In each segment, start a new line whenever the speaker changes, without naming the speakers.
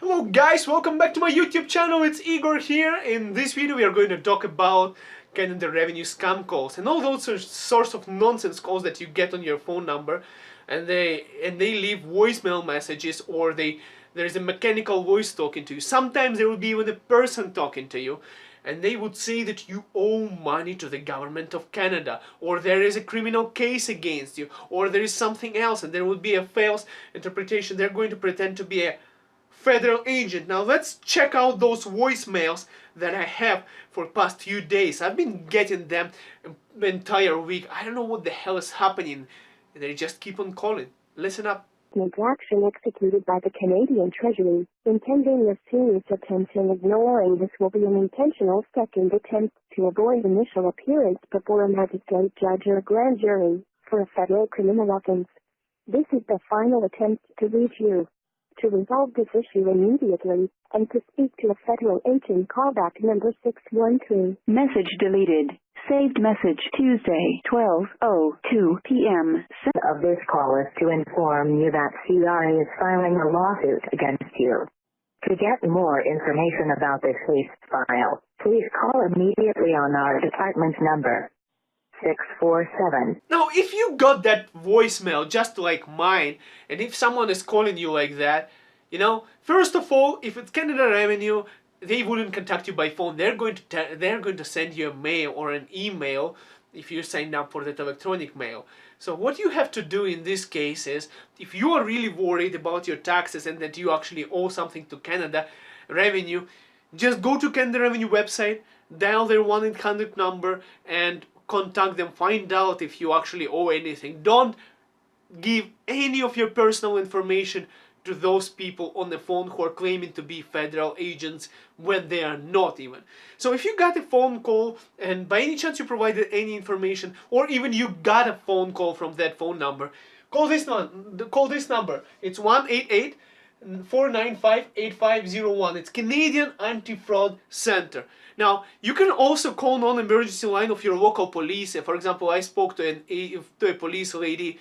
Hello guys, welcome back to my YouTube channel. It's Igor here. In this video we are going to talk about Canada revenue scam calls and all those sorts of nonsense calls that you get on your phone number, and they leave voicemail messages, or there's a mechanical voice talking to you. Sometimes there will be even a person talking to you, and they would say that you owe money to the government of Canada, or there is a criminal case against you, or there is something else, and there will be a false interpretation. They're going to pretend to be a federal agent. Now let's check out those voicemails that I have for past few days. I've been getting them the entire week. I don't know what the hell is happening. They just keep on calling. Listen up.
Action executed by the Canadian Treasury, intending a serious attempt in ignoring this will be an intentional second attempt to avoid initial appearance before a magistrate judge or grand jury for a federal criminal offense. This is the final attempt to reach you. To resolve this issue immediately, and to speak to a federal agent, callback number 613.
Message deleted. Saved message Tuesday, 12:02 p.m.
Of this call is to inform you that CRA is filing a lawsuit against you. To get more information about this case file, please call immediately on our department number 647.
Now, if you got that voicemail just like mine, and if someone is calling you like that, you know, first of all, if it's Canada Revenue, they wouldn't contact you by phone. They're going to send you a mail or an email if you signed up for that electronic mail. So what you have to do in this case is, if you are really worried about your taxes and that you actually owe something to Canada Revenue, just go to Canada Revenue website, dial their 1-800 number and contact them, find out if you actually owe anything. Don't give any of your personal information to those people on the phone who are claiming to be federal agents when they are not even. So if you got a phone call and by any chance you provided any information, or even you got a phone call from that phone number, call this number. It's 1-888-495-8501. It's Canadian Anti-Fraud Center. Now, you can also call non-emergency line of your local police. For example, I spoke to a police lady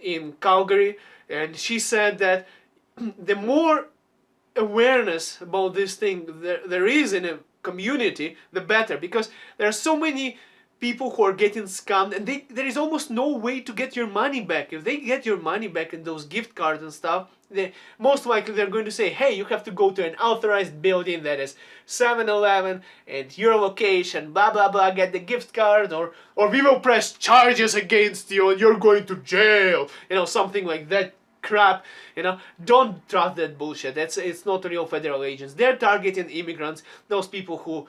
in Calgary, and she said that the more awareness about this thing there is in a community, the better, because there are so many people who are getting scammed, and there is almost no way to get your money back. If they get your money back in those gift cards and stuff, most likely they're going to say, hey, you have to go to an authorized building that is 7-Eleven and your location, blah blah blah, get the gift card, or we will press charges against you and you're going to jail, you know, something like that crap. You know, don't trust that bullshit. It's not real federal agents. They're targeting immigrants, those people who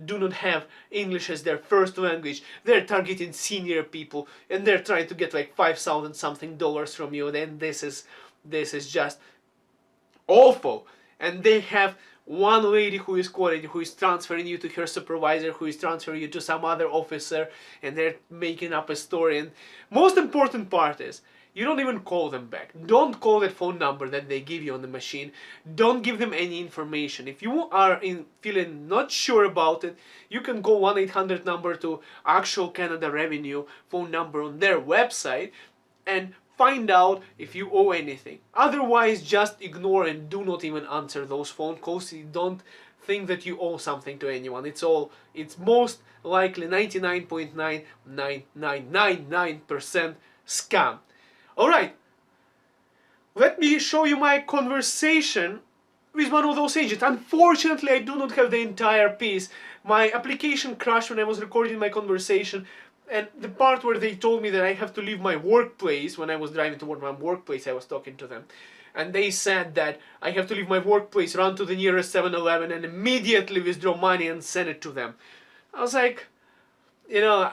do not have English as their first language. They're targeting senior people, and they're trying to get like $5,000 something from you. Then this is just awful. And they have one lady who is calling, who is transferring you to her supervisor, who is transferring you to some other officer, and they're making up a story. And most important part is, you don't even call them back. Don't call that phone number that they give you on the machine. Don't give them any information. If you are feeling not sure about it, you can call 1-800 number to actual Canada Revenue phone number on their website and find out if you owe anything. Otherwise, just ignore and do not even answer those phone calls. You don't think that you owe something to anyone. It's most likely 99.9999% scam. Alright, let me show you my conversation with one of those agents. Unfortunately, I do not have the entire piece. My application crashed when I was recording my conversation, and the part where they told me that I have to leave my workplace, when I was driving toward my workplace, I was talking to them. And they said that I have to leave my workplace, run to the nearest 7-Eleven, and immediately withdraw money and send it to them. I was like, you know,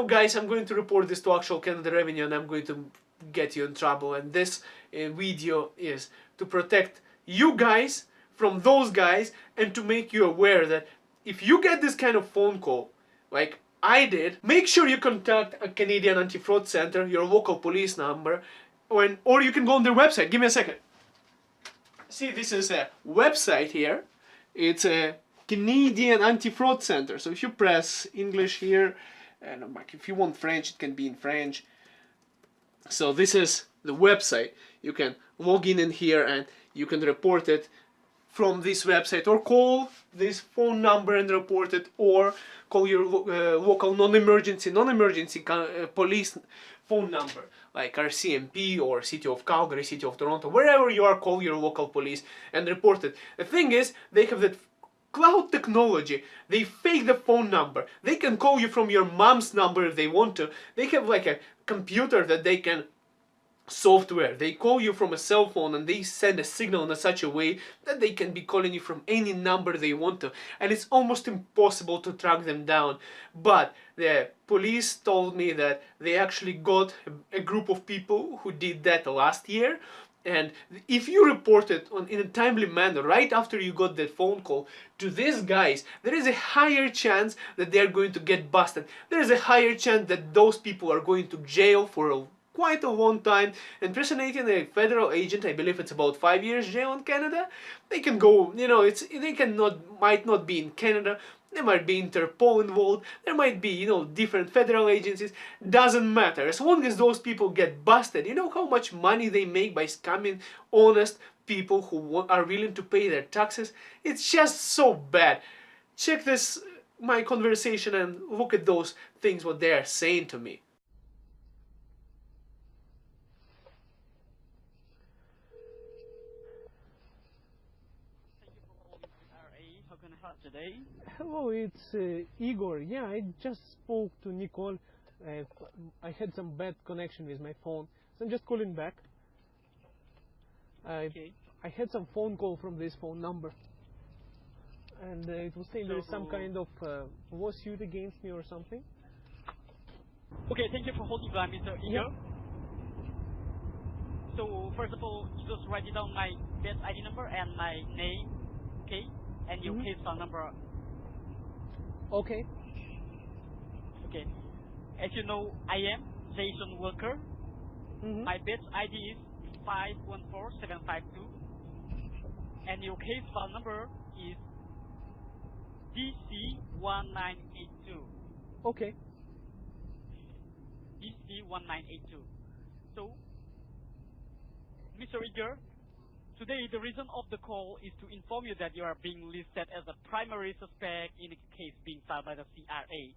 guys, I'm going to report this to actual Canada Revenue and I'm going to get you in trouble. And this video is to protect you guys from those guys and to make you aware that if you get this kind of phone call, like I did, make sure you contact a Canadian Anti-Fraud Center, your local police number, or you can go on their website. Give me a second. See, this is a website here. It's a Canadian Anti-Fraud Center. So if you press English here, and if you want French, it can be in French. So this is the website. You can log in here and you can report it from this website, or call this phone number and report it, or call your local non-emergency police phone number like RCMP or City of Calgary, City of Toronto, wherever you are, call your local police and report it. The thing is, they have that cloud technology. They fake the phone number. They can call you from your mom's number if they want to. They have like a computer that they can software. They call you from a cell phone and they send a signal in such a way that they can be calling you from any number they want to, and it's almost impossible to track them down. But the police told me that they actually got a group of people who did that last year, and if you report it in a timely manner right after you got that phone call to these guys, there is a higher chance that they're going to get busted. There is a higher chance that those people are going to jail for quite a long time. Impersonating a federal agent, I believe it's about 5 years jail in Canada. They can go, might not be in Canada. There might be Interpol involved. There might be, different federal agencies. Doesn't matter. As long as those people get busted, you know how much money they make by scamming honest people who are willing to pay their taxes? It's just so bad. Check this, my conversation, and look at those things, what they are saying to me.
How can I help today?
Hello, it's Igor. Yeah, I just spoke to Nicole. I had some bad connection with my phone, so I'm just calling back.
Okay.
I had some phone call from this phone number, and it was saying there is some kind of lawsuit against me or something.
Okay, thank you for holding line, Mr. Igor.
Yeah.
So first of all, you just write it down my best ID number and my name, okay, and your case file number.
Okay.
Okay. As you know, I am Jason Walker. My best ID is 514752, and your case file number is DC1982.
Okay.
DC1982. So, Mr. Igor, today the reason of the call is to inform you that you are being listed as a primary suspect in a case being filed by the CRA.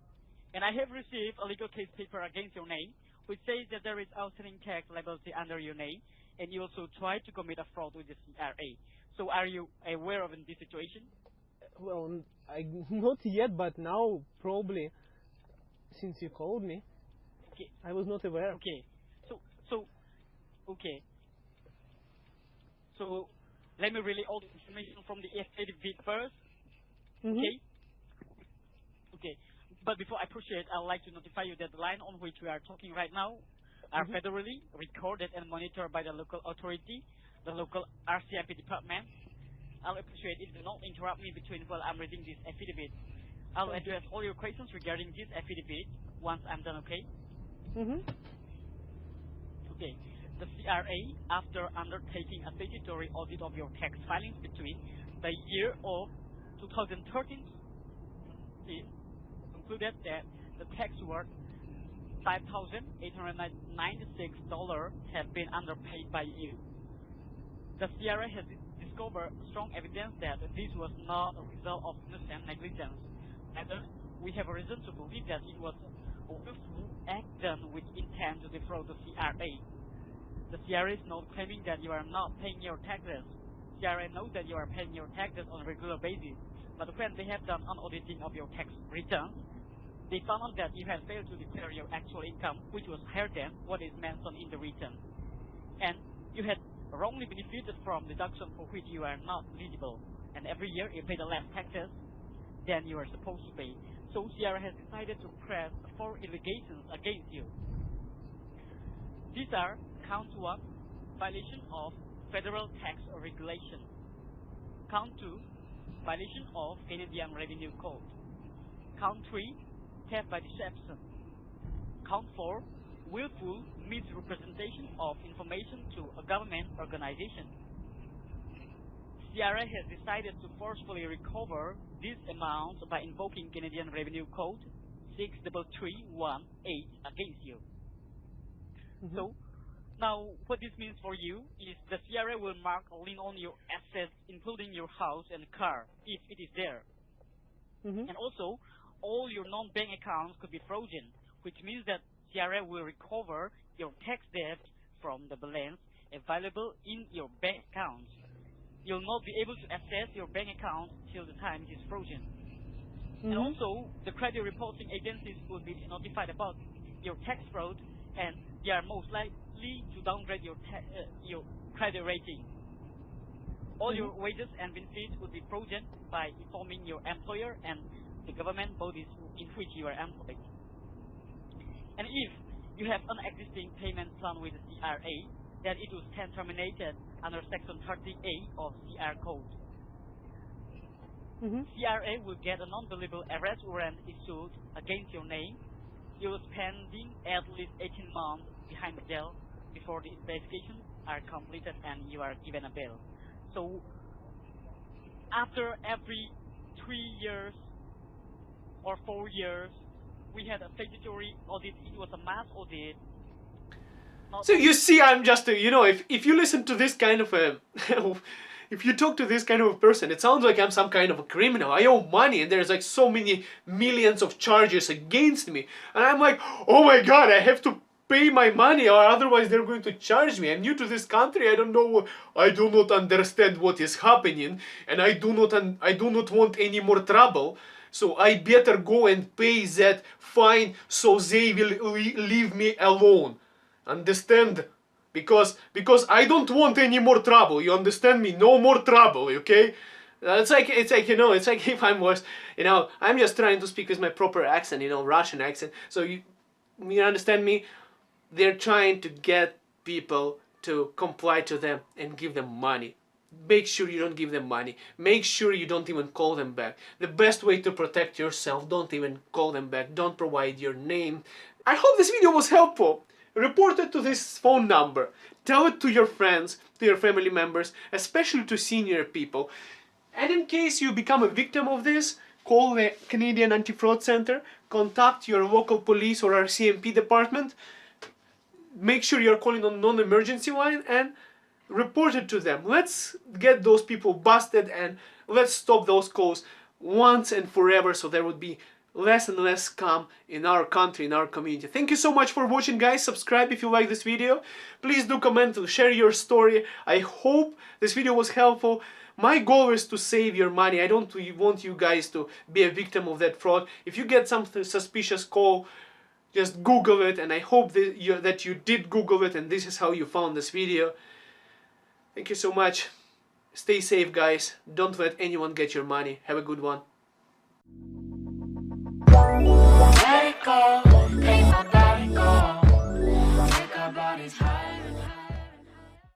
And I have received a legal case paper against your name, which says that there is outstanding tax liability under your name, and you also tried to commit a fraud with the CRA. So are you aware of this situation?
Well, not yet, but now probably, since you called me.
Okay.
I was not aware.
Okay. Okay. So let me relay all the information from the affidavit first. Okay. Okay. But before I proceed, I'd like to notify you that the line on which we are talking right now are federally recorded and monitored by the local authority, the local RCMP department. I'll appreciate if you do not interrupt me between while I'm reading this affidavit. I'll address all your questions regarding this affidavit once I'm done, okay? Okay. The CRA, after undertaking a statutory audit of your tax filings between the year of 2013, it concluded that the tax worth $5,896 have been underpaid by you. The CRA has discovered strong evidence that this was not a result of innocent negligence. Rather, we have a reason to believe that it was a willful act done with intent to defraud the CRA. The CRA is not claiming that you are not paying your taxes. CRA knows that you are paying your taxes on a regular basis, but when they have done an auditing of your tax returns, they found out that you had failed to declare your actual income, which was higher than what is mentioned in the return. And you had wrongly benefited from deduction for which you are not eligible. And every year you pay the less taxes than you are supposed to pay. So CRA has decided to press 4 allegations against you. These are count 1, violation of federal tax regulation. Count 2, violation of Canadian Revenue Code. Count 3, theft by deception. Count 4, willful misrepresentation of information to a government organization. CRA has decided to forcefully recover these amounts by invoking Canadian Revenue Code 63318 against you. So, Now, what this means for you is the CRA will mark a lien on your assets, including your house and car, if it is there. And also, all your non-bank accounts could be frozen, which means that CRA will recover your tax debt from the balance available in your bank accounts. You'll not be able to access your bank account till the time it is frozen. And also, the credit reporting agencies will be notified about your tax fraud, and they are most likely to downgrade your credit rating. All your wages and benefits will be frozen by informing your employer and the government bodies in which you are employed. And if you have an existing payment plan with the CRA, then it will stand terminated under Section 30A of CR Code. CRA will get a non-billable arrest warrant issued against your name. You will spending at least 18 months behind the jail before the investigations are completed and you are given a bail. So after every 3 years or 4 years, we had a statutory audit. It was a mass audit.
So you see, I'm just, if you listen to this kind of a, if you talk to this kind of a person, it sounds like I'm some kind of a criminal. I owe money and there's like so many millions of charges against me. And I'm like, oh my God, I have to pay my money or otherwise they're going to charge me. I'm new to this country. I don't know. I do not understand what is happening, and I do not want any more trouble. So I better go and pay that fine so they will leave me alone. Understand? Because I don't want any more trouble. You understand me? No more trouble, okay? It's like if I was, I'm just trying to speak with my proper accent, Russian accent. So you understand me? They're trying to get people to comply to them and give them money. Make sure you don't give them money. Make sure you don't even call them back. The best way to protect yourself, don't even call them back. Don't provide your name. I hope this video was helpful. Report it to this phone number. Tell it to your friends, to your family members, especially to senior people. And in case you become a victim of this, call the Canadian Anti-Fraud Center, contact your local police or RCMP department. Make sure you're calling on non-emergency line and report it to them. Let's get those people busted and let's stop those calls once and forever so there would be less and less scam in our country, in our community. Thank you so much for watching, guys. Subscribe if you like this video. Please do comment to share your story. I hope this video was helpful. My goal is to save your money. I don't want you guys to be a victim of that fraud. If you get some suspicious call, just Google it, and I hope that you did Google it and this is how you found this video. Thank you so much. Stay safe, guys. Don't let anyone get your money. Have a good one.
Let it go.